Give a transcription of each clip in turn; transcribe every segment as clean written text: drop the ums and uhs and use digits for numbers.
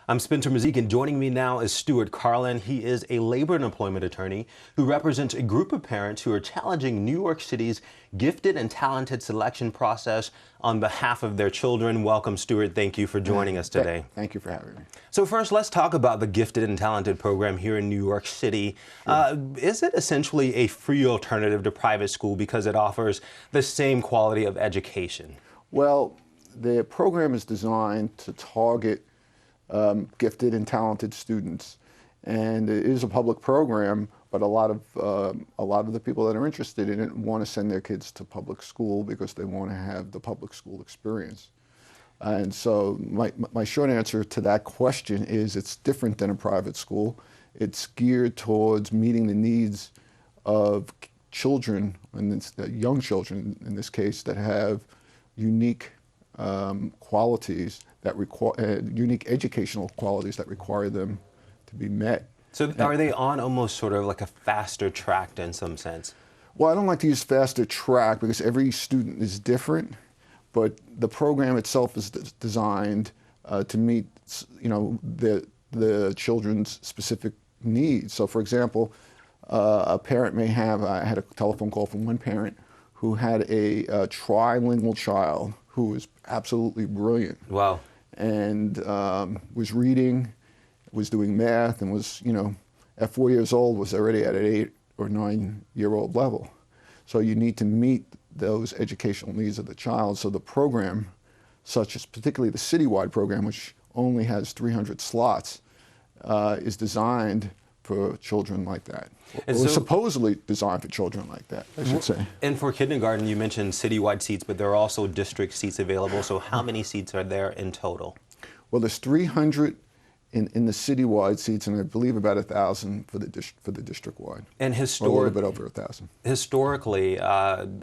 I'm Spencer Mazyck, and joining me now is Stewart Karlin. He is a labor and employment attorney who represents a group of parents who are challenging New York City's gifted and talented selection process on behalf of their children. Welcome, Stewart. Thank you for joining us today. Thank you for having me. So first, let's talk about the gifted and talented program here in New York City. Sure. Is it essentially a free alternative to private school because it offers the same quality of education? Well, the program is designed to target gifted and talented students, and it is a public program. But a lot of the people that are interested in it want to send their kids to public school because they want to have the public school experience. And so my short answer to that question is it's different than a private school. It's geared towards meeting the needs of children, and young children in this case, that have unique qualities that require unique educational qualities that require them to be met. So are they on almost sort of like a faster track in some sense? Well, I don't like to use faster track because every student is different, but the program itself is designed to meet, the children's specific needs. So, for example, a parent may have. I had a telephone call from one parent who had a trilingual child who was absolutely brilliant. Wow. And was reading, was doing math, and was, at 4 years old, was already at an 8 or 9 year old level. So you need to meet those educational needs of the child. So the program, such as particularly the citywide program, which only has 300 slots, is designed for children like that. Or supposedly designed for children like that, I should say. And for kindergarten, you mentioned citywide seats, but there are also district seats available. So how many seats are there in total? Well, there's 300 in the citywide seats, and I believe about 1,000 for the district-wide. And a little bit over 1,000. Historically,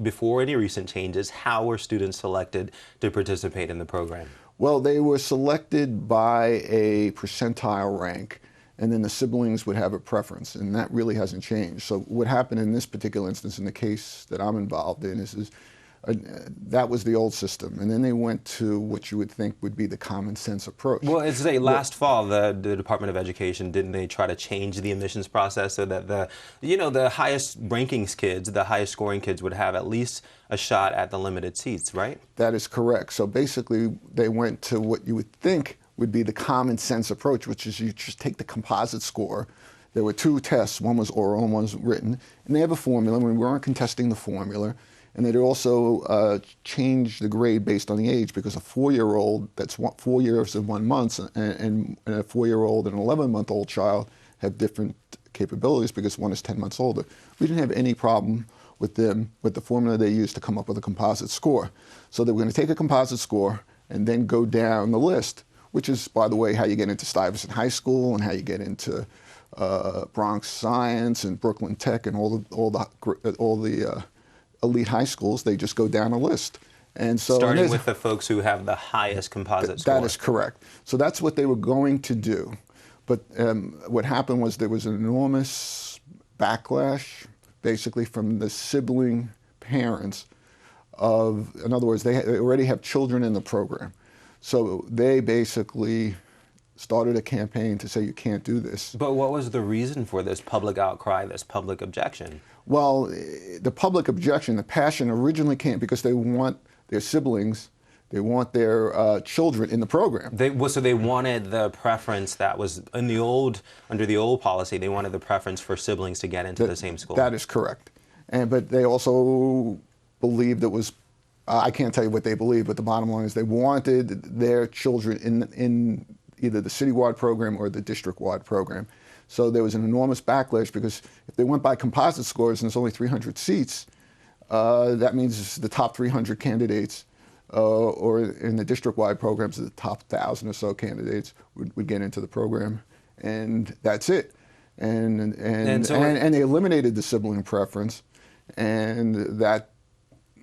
before any recent changes, how were students selected to participate in the program? Well, they were selected by a percentile rank, and then the siblings would have a preference, and that really hasn't changed. So what happened in this particular instance, in the case that I'm involved in, is that was the old system, and then they went to what you would think would be the common sense approach. Well, it's last fall, the Department of Education, didn't they try to change the admissions process so that the highest rankings kids, the highest scoring kids would have at least a shot at the limited seats, right? That is correct. So basically, they went to what you would think would be the common sense approach, which is you just take the composite score. There were two tests, one was oral and one was written, and they have a formula. We weren't contesting the formula. And they'd also change the grade based on the age, because a 4-year-old, that's 4 years and 1 month, and a 4-year-old and an 11-month-old child have different capabilities because one is 10 months older. We didn't have any problem with them, with the formula they used to come up with a composite score. So they were going to take a composite score and then go down the list, which is, by the way, how you get into Stuyvesant High School and how you get into Bronx Science and Brooklyn Tech and all the elite high schools. They just go down a list. And so starting with the folks who have the highest composite score. That is correct. So that's what they were going to do. But what happened was there was an enormous backlash, basically, from the sibling parents in other words, they already have children in the program. So they basically started a campaign to say you can't do this. But what was the reason for this public outcry, this public objection? Well, the public objection, the passion originally came because they want their siblings, they want their children in the program. So they wanted the preference that was under the old policy. They wanted the preference for siblings to get into the same school. That is correct. But they also believed it was, I can't tell you what they believed, but the bottom line is they wanted their children in either the citywide program or the district-wide program. So there was an enormous backlash because if they went by composite scores and there's only 300 seats, that means the top 300 candidates, or in the district-wide programs, the top 1,000 or so candidates would get into the program, and that's it. And they eliminated the sibling preference, and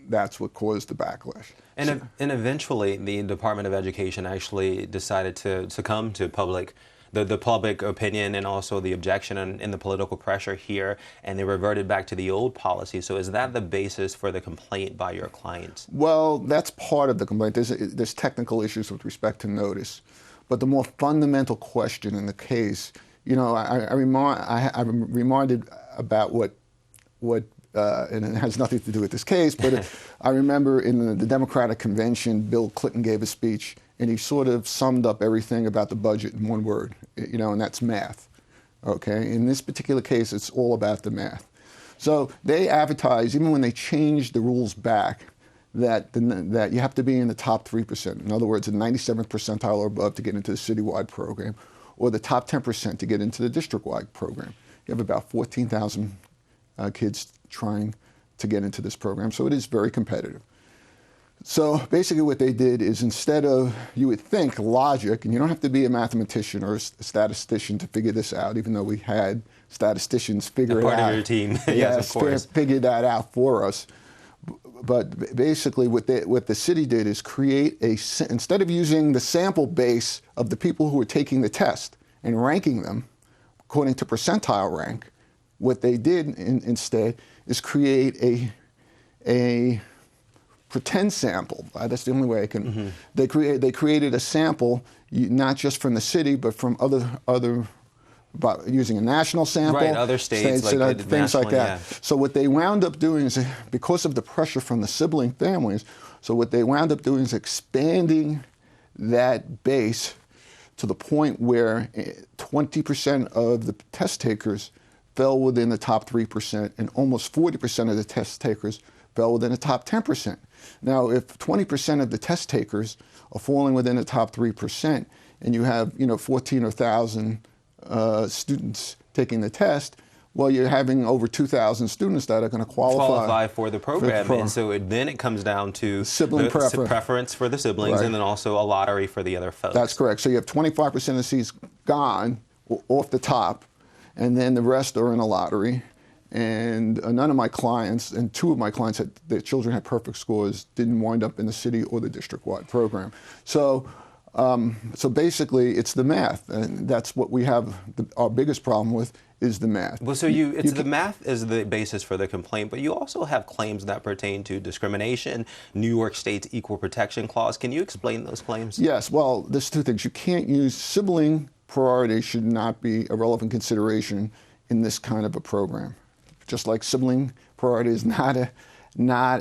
that's what caused the backlash. And eventually, the Department of Education actually decided to succumb to the public opinion and also the objection and the political pressure here, and they reverted back to the old policy. So is that the basis for the complaint by your clients? Well, that's part of the complaint. There's technical issues with respect to notice. But the more fundamental question in the case, I'm reminded about what and it has nothing to do with this case, but I remember in the Democratic convention, Bill Clinton gave a speech, and he sort of summed up everything about the budget in one word, and that's math. Okay, in this particular case, it's all about the math. So they advertise, even when they changed the rules back, that you have to be in the top 3%. In other words, the 97th percentile or above to get into the citywide program, or the top 10% to get into the district-wide program. You have about 14,000 kids trying to get into this program, so it is very competitive. So basically what they did is, instead of, you would think, logic, and you don't have to be a mathematician or a statistician to figure this out, even though we had statisticians figure it out. Part of your team, yes, of course. Figure that out for us. But basically what the city did is create instead of using the sample base of the people who were taking the test and ranking them according to percentile rank, what they did instead is create a pretend sample. That's the only way I can. They created a sample, not just from the city, but from other using a national sample, right? Other states like things like that. Yeah. So what they wound up doing is, because of the pressure from the sibling families, so what they wound up doing is expanding that base to the point where 20% of the test takers fell within the top 3%, and almost 40% of the test takers fell within the top 10%. Now, if 20% of the test takers are falling within the top 3%, and you have 14,000 students taking the test, well, you're having over 2,000 students that are going to qualify for the program. And so then it comes down to sibling preference for the siblings, right, and then also a lottery for the other folks. That's correct. So you have 25% of the seats gone off the top, and then the rest are in a lottery. And none of my clients, and two of my clients, their children had perfect scores, didn't wind up in the city or the district-wide program. So basically, it's the math, and that's what we have. Our biggest problem with is the math. Well, so the math is the basis for the complaint, but you also have claims that pertain to discrimination, New York State's Equal Protection Clause. Can you explain those claims? Yes. Well, there's two things. You can't use sibling priority; should not be a relevant consideration in this kind of a program. Just like sibling priority is not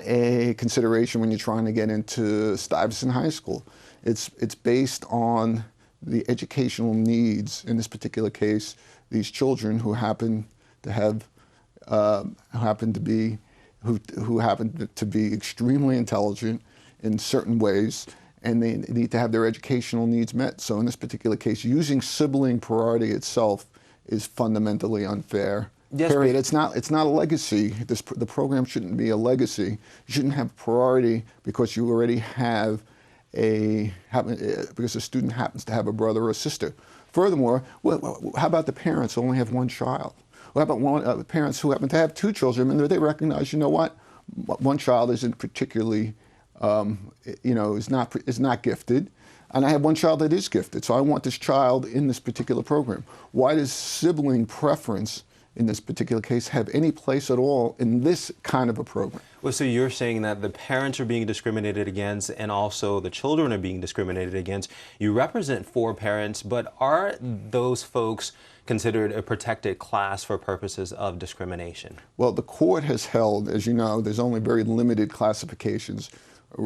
a consideration when you're trying to get into Stuyvesant High School. It's based on the educational needs, in this particular case, these children who happen to be extremely intelligent in certain ways, and they need to have their educational needs met. So in this particular case, using sibling priority itself is fundamentally unfair. Yes, period. It's not a legacy. The program shouldn't be a legacy. You shouldn't have priority because you already have because a student happens to have a brother or a sister. Furthermore, how about the parents who only have one child? How about parents who happen to have two children, and they recognize, one child isn't particularly, is not gifted, and I have one child that is gifted, so I want this child in this particular program. Why does sibling preference in this particular case have any place at all in this kind of a program? Well, so you're saying that the parents are being discriminated against and also the children are being discriminated against. You represent 4 parents, but are those folks considered a protected class for purposes of discrimination? Well, the court has held, as you know, there's only very limited classifications.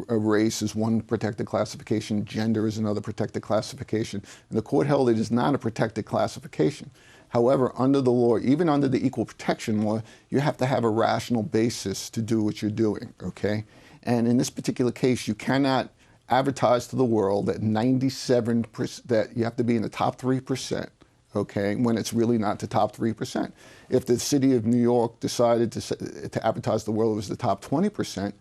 A race is one protected classification, gender is another protected classification. And the court held it is not a protected classification. However, under the law, even under the equal protection law, you have to have a rational basis to do what you're doing, okay? And in this particular case, you cannot advertise to the world that 97%, that you have to be in the top 3%, okay, when it's really not the top 3%. If the city of New York decided to advertise to the world it was the top 20%,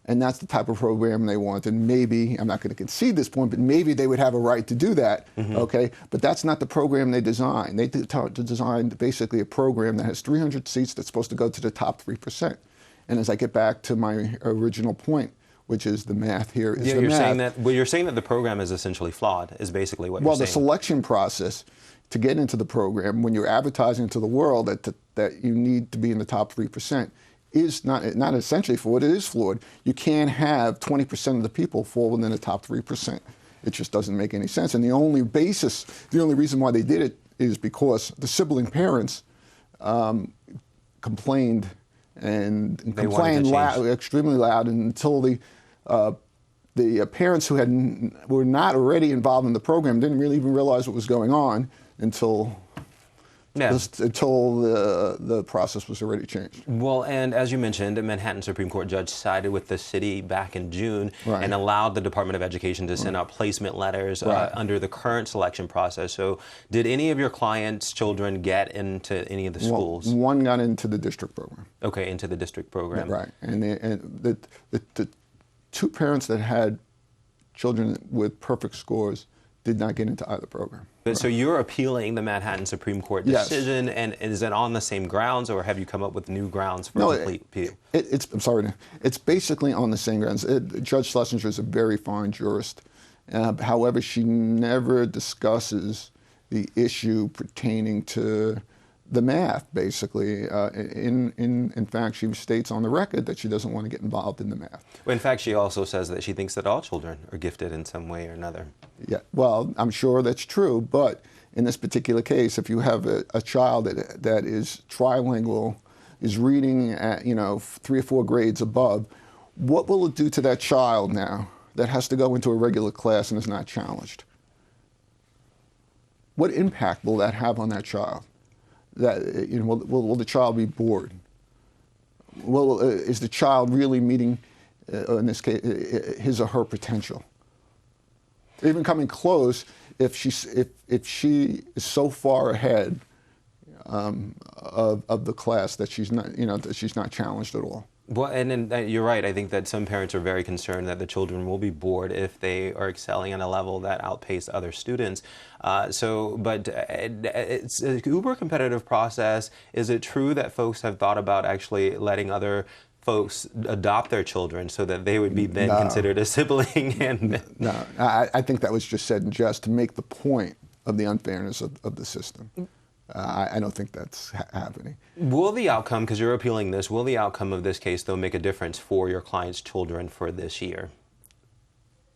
and that's the type of program they want, and maybe, I'm not going to concede this point, but maybe they would have a right to do that, okay? But that's not the program they designed. They designed basically a program that has 300 seats that's supposed to go to the top 3%. And as I get back to my original point, which is the math here, is the math. You're saying that the program is essentially flawed, is basically what you're saying. Well, the selection process to get into the program, when you're advertising to the world that you need to be in the top 3%, is not essentially flawed, it is flawed. You can't have 20% of the people fall within the top 3%. It just doesn't make any sense. And the only reason why they did it is because the sibling parents complained and complained extremely loud, until the parents who were not already involved in the program didn't really even realize what was going on until the process was already changed. Well, and as you mentioned, a Manhattan Supreme Court judge sided with the city back in June and allowed the Department of Education to send out placement letters under the current selection process. So did any of your clients' children get into any of the schools? Well, one got into the district program. Okay, into the district program. Right. And the two parents that had children with perfect scores did not get into either program. So you're appealing the Manhattan Supreme Court decision, and is it on the same grounds, or have you come up with new grounds for complete appeal? It's basically on the same grounds. Judge Schlesinger is a very fine jurist. However, she never discusses the issue pertaining to the math, basically. In fact, she states on the record that she doesn't want to get involved in the math. Well, in fact, she also says that she thinks that all children are gifted in some way or another. Yeah, well, I'm sure that's true, but in this particular case, if you have a child that is trilingual, is reading at 3 or 4 grades above, what will it do to that child now that has to go into a regular class and is not challenged? What impact will that have on that child? Will the child be bored? Is the child really meeting, in this case, his or her potential? Even coming close, if she is so far ahead of the class that she's not challenged at all. Well, and you're right. I think that some parents are very concerned that the children will be bored if they are excelling at a level that outpaces other students. But it's an uber competitive process. Is it true that folks have thought about actually letting other folks adopt their children so that they would be then considered a sibling? No, I think that was just said in jest to make the point of the unfairness of the system. I don't think that's happening. Will the outcome, because you're appealing this, will the outcome of this case, though, make a difference for your client's children for this year?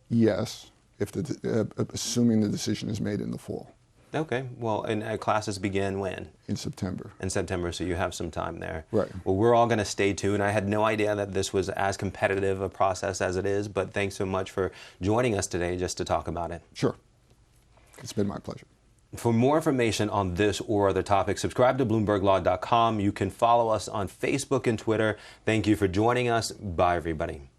Yes, assuming the decision is made in the fall. Okay. Well, and classes begin when? In September. In September, so you have some time there. Right. Well, we're all going to stay tuned. I had no idea that this was as competitive a process as it is, but thanks so much for joining us today just to talk about it. Sure. It's been my pleasure. For more information on this or other topics, subscribe to BloombergLaw.com. You can follow us on Facebook and Twitter. Thank you for joining us. Bye, everybody.